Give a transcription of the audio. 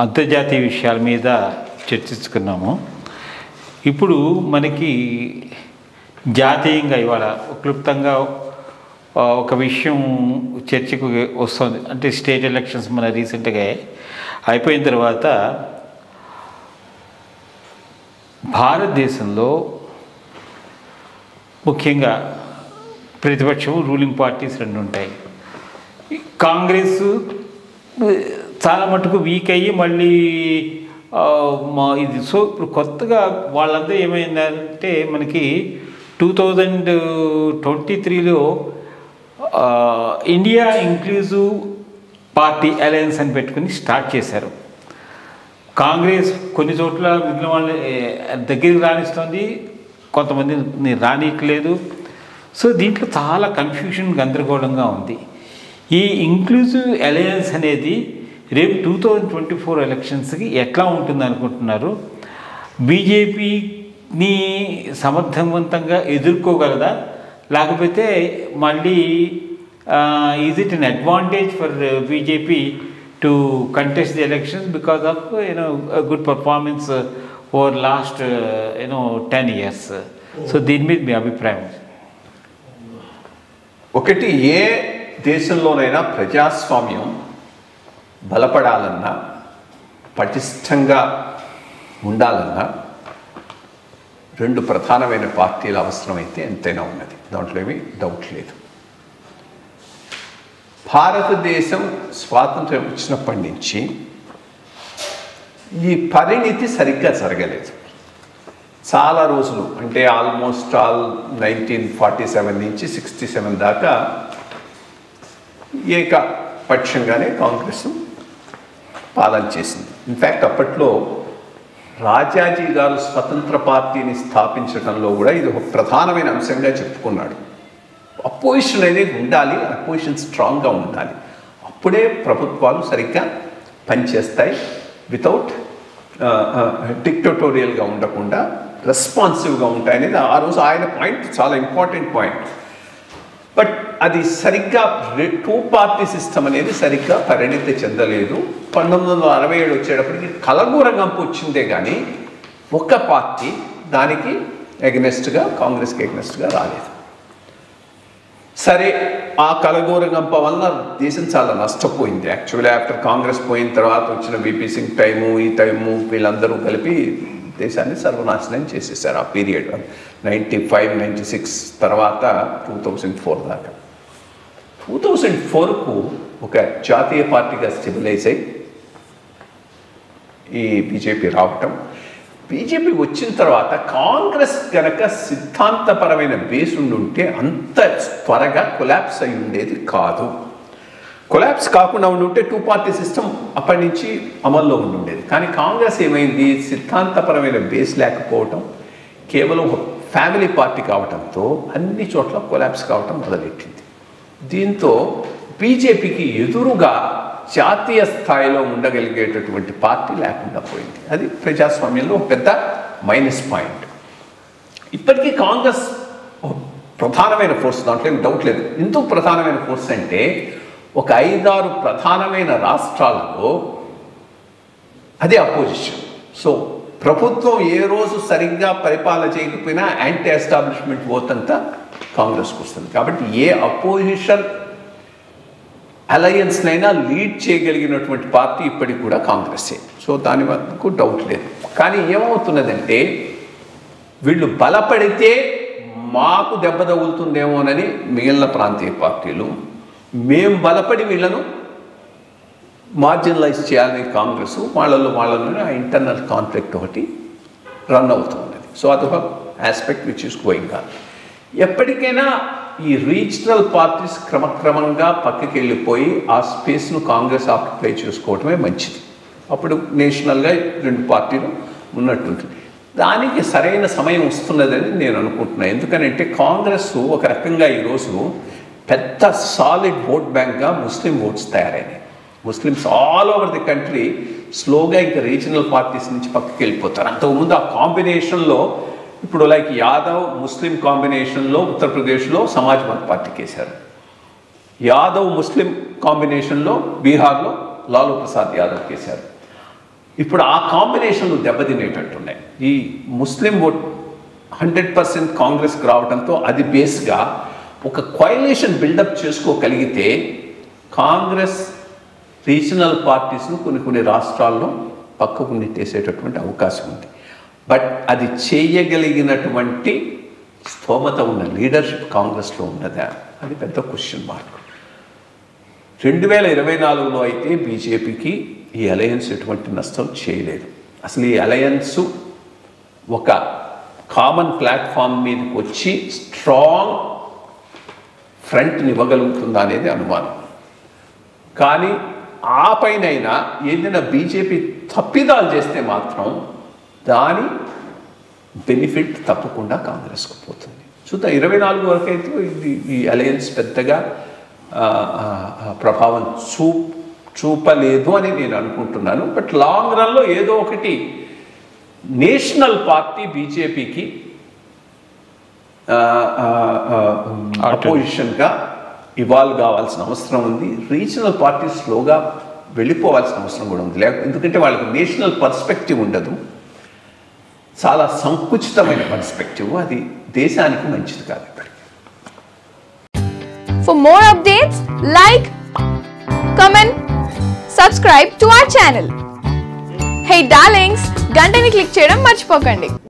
అంతర్జాతీయ విషయాల మీద చర్చించుకున్నాము. ఇప్పుడు మనకి జాతీయంగా ఇవాళ క్లుప్తంగా ఒక విషయం చర్చకు వస్తుంది. అంటే స్టేట్ ఎలక్షన్స్ మన రీసెంట్గా అయిపోయిన తర్వాత భారతదేశంలో ముఖ్యంగా ప్రతిపక్షం రూలింగ్ పార్టీస్ రెండు ఉంటాయి. కాంగ్రెస్ చాలా మటుకు వీక్ అయ్యి మళ్ళీ ఇది సో ఇప్పుడు కొత్తగా వాళ్ళంతా ఏమైందంటే మనకి 2023లో ఇండియా ఇంక్లూజివ్ పార్టీ అలయన్స్ అని పెట్టుకుని స్టార్ట్ చేశారు. కాంగ్రెస్ కొన్ని చోట్ల మిగిలిన వాళ్ళని దగ్గరికి రాణిస్తుంది, కొంతమందిని రానియట్లేదు. సో దీంట్లో చాలా కన్ఫ్యూషన్ గందరగోళంగా ఉంది. ఈ ఇంక్లూజివ్ అలయన్స్ అనేది రేపు 2024 ఎలక్షన్స్కి ఎట్లా ఉంటుంది అనుకుంటున్నారు? బీజేపీని సమర్థవంతంగా ఎదుర్కోగలదా, లేకపోతే మళ్ళీ is it an advantage for BJP to contest the elections because of good performance over last 10 years? So దీని మీద మీ అభిప్రాయం? ఒకటి, ఏ దేశంలోనైనా ప్రజాస్వామ్యం బలపడాలన్నా పటిష్టంగా ఉండాలన్నా రెండు ప్రధానమైన పార్టీల అవసరమైతే ఎంతైనా ఉన్నది, దాంట్లో ఏమీ డౌట్ లేదు. భారతదేశం స్వాతంత్ర్యం వచ్చినప్పటి నుంచి ఈ పరిణితి సరిగ్గా జరగలేదు. చాలా రోజులు అంటే ఆల్మోస్ట్ 1947 నుంచి 67 దాకా ఏకపక్షంగానే కాంగ్రెస్ పాలన చేసింది. ఇన్ఫ్యాక్ట్ అప్పట్లో రాజాజీ గారు స్వతంత్ర పార్టీని స్థాపించడంలో కూడా ఇది ఒక ప్రధానమైన అంశంగా చెప్పుకున్నాడు. అపోజిషన్ అనేది ఉండాలి, అపోజిషన్ స్ట్రాంగ్గా ఉండాలి, అప్పుడే ప్రభుత్వాలు సరిగ్గా పనిచేస్తాయి, వితౌట్ డిక్టటోరియల్గా ఉండకుండా రెస్పాన్సివ్గా ఉంటాయి అనేది ఆ రోజు ఆయన పాయింట్, చాలా ఇంపార్టెంట్ పాయింట్. బట్ అది సరిగ్గా 2 పార్టీ సిస్టమ్ అనేది సరిగ్గా పరిణితి చెందలేదు. 1967 వచ్చేటప్పటికి కలగూరగంపు వచ్చిందే కానీ ఒక్క పార్టీ దానికి ఎగ్నెస్ట్గా, కాంగ్రెస్కి ఎగ్నెస్ట్గా రాలేదు. సరే, ఆ కలగూరగంప వల్ల దేశం చాలా నష్టపోయింది. యాక్చువల్లీ ఆఫ్టర్ కాంగ్రెస్ పోయిన తర్వాత వచ్చిన విపి సింగ్ టైము, ఈ టైము, వీళ్ళందరూ కలిపి దేశాన్ని సర్వనాశనం చేసేసారు. ఆ పీరియడ్ 95, 96 తర్వాత 2004 దాకా. 2004కు ఒక జాతీయ పార్టీగా స్టెబిలైజ్ అయ్యి ఈ బీజేపీ రావటం, బీజేపీ వచ్చిన తర్వాత కాంగ్రెస్ కనుక సిద్ధాంతపరమైన బేస్ ఉండుంటే అంత త్వరగా కొలాప్స్ అయి ఉండేది కాదు. కొలాప్స్ కాకుండా ఉండుంటే 2 పార్టీ సిస్టమ్ అప్పటి నుంచి అమల్లో ఉండుండేది. కానీ కాంగ్రెస్ ఏమైంది, సిద్ధాంతపరమైన బేస్ లేకపోవటం, కేవలం ఒక ఫ్యామిలీ పార్టీ కావటంతో అన్ని చోట్ల కొలాప్స్ కావటం మొదలెట్టింది. దీంతో బీజేపీకి ఎదురుగా జాతీయ స్థాయిలో ఉండగలిగేటటువంటి పార్టీ లేకుండా పోయింది. అది ప్రజాస్వామ్యంలో ఒక పెద్ద మైనస్ పాయింట్. ఇప్పటికీ కాంగ్రెస్ ప్రధానమైన ఫోర్స్, దాంట్లో ఏం డౌట్ లేదు. ఎందుకు ప్రధానమైన ఫోర్స్ అంటే ఒక 5-6 ప్రధానమైన రాష్ట్రాలలో అదే అపోజిషన్. సో ప్రభుత్వం ఏ రోజు సరిగ్గా పరిపాలన చేయకపోయినా యాంటీ ఎస్టాబ్లిష్మెంట్ ఓట్ అంతా కాంగ్రెస్కి వస్తుంది. కాబట్టి ఏ అపోజిషన్ అలయన్స్నైనా లీడ్ చేయగలిగినటువంటి పార్టీ ఇప్పటికి కూడా కాంగ్రెస్సే. సో దాని వరకు డౌట్ లేదు. కానీ ఏమవుతున్నదంటే వీళ్ళు బలపడితే మాకు దెబ్బ తగులుతుందేమోనని మిగిలిన ప్రాంతీయ పార్టీలు, మేము బలపడి వీళ్ళను మార్జినలైజ్ చేయాలని కాంగ్రెస్, వాళ్ళలో ఆ ఇంటర్నల్ కాన్ఫ్లిక్ట్ ఒకటి రన్ అవుతున్నది. సో అదొక aspect which is going on. ఎప్పటికైనా ఈ రీజనల్ పార్టీస్ క్రమక్రమంగా పక్కకి వెళ్ళిపోయి ఆ స్పేస్ను కాంగ్రెస్ ఆక్యుపై చేసుకోవటమే మంచిది. అప్పుడు నేషనల్గా 2 పార్టీలు ఉన్నట్టుంటుంది. దానికి సరైన సమయం వస్తున్నదని నేను అనుకుంటున్నాను. ఎందుకనంటే కాంగ్రెస్ ఒక రకంగా ఈరోజు పెద్ద సాలిడ్ ఓట్ బ్యాంక్గా ముస్లిం ఓట్స్ తయారైనాయి. Muslims all over the country స్లోగా ఇంకా రీజనల్ పార్టీస్ నుంచి పక్కకి వెళ్ళిపోతారు. అంతకుముందు ఆ కాంబినేషన్లో ఇప్పుడు లైక్ యాదవ్ ముస్లిం కాంబినేషన్లో ఉత్తరప్రదేశ్లో సమాజ్వాదీ పార్టీకి వేశారు. యాదవ్ ముస్లిం కాంబినేషన్లో బీహార్లో లాలూ ప్రసాద్ యాదవ్కి వేశారు. ఇప్పుడు ఆ కాంబినేషన్లు దెబ్బతినేటట్టున్నాయి. ఈ ముస్లిం ఓట్ 100% కాంగ్రెస్కి రావడంతో అది బేస్గా ఒక కోయలేషన్ బిల్డప్ చేసుకోగలిగితే కాంగ్రెస్ రీజనల్ పార్టీస్ను కొన్ని రాష్ట్రాల్లో పక్కకు నెట్టేసేటటువంటి అవకాశం ఉంది. బట్ అది చేయగలిగినటువంటి స్తోమత ఉన్న లీడర్షిప్ కాంగ్రెస్లో ఉన్నదా, అది పెద్ద క్వశ్చన్ మార్క్. 2024లో అయితే బీజేపీకి ఈ అలయన్స్ ఎటువంటి నష్టం చేయలేదు. అసలు ఈ అలయన్స్ ఒక కామన్ ప్లాట్ఫామ్ మీదకి వచ్చి స్ట్రాంగ్ ఫ్రంట్ని ఇవ్వగలుగుతుందా అనేది అనుమానం. కానీ ఆ పైనైనా ఏదైనా బీజేపీ తప్పిదాలు చేస్తే మాత్రం దాని బెనిఫిట్ తప్పకుండా కాంగ్రెస్కు పోతుంది. చూద్దాం. 24 వరకు అయితే ఈ అలయన్స్ పెద్దగా ప్రభావం చూపలేదు అని నేను అనుకుంటున్నాను. బట్ లాంగ్ రన్లో ఏదో ఒకటి నేషనల్ పార్టీ బీజేపీకి అపోజిషన్గా ఇవాల్వ్ కావాల్సిన అవసరం ఉంది. రీజనల్ పార్టీ స్లోగా వెళ్ళిపోవాల్సిన అవసరం కూడా ఉంది. ఎందుకంటే వాళ్ళకి నేషనల్ పర్స్పెక్టివ్ ఉండదు, చాలా సంకుచితమైన పర్స్పెక్టివ్. అది దేశానికి మంచిది కాదు. For more updates, like, comment, subscribe to our channel. Hey darlings, గంటని click చేయడం మర్చిపోకండి.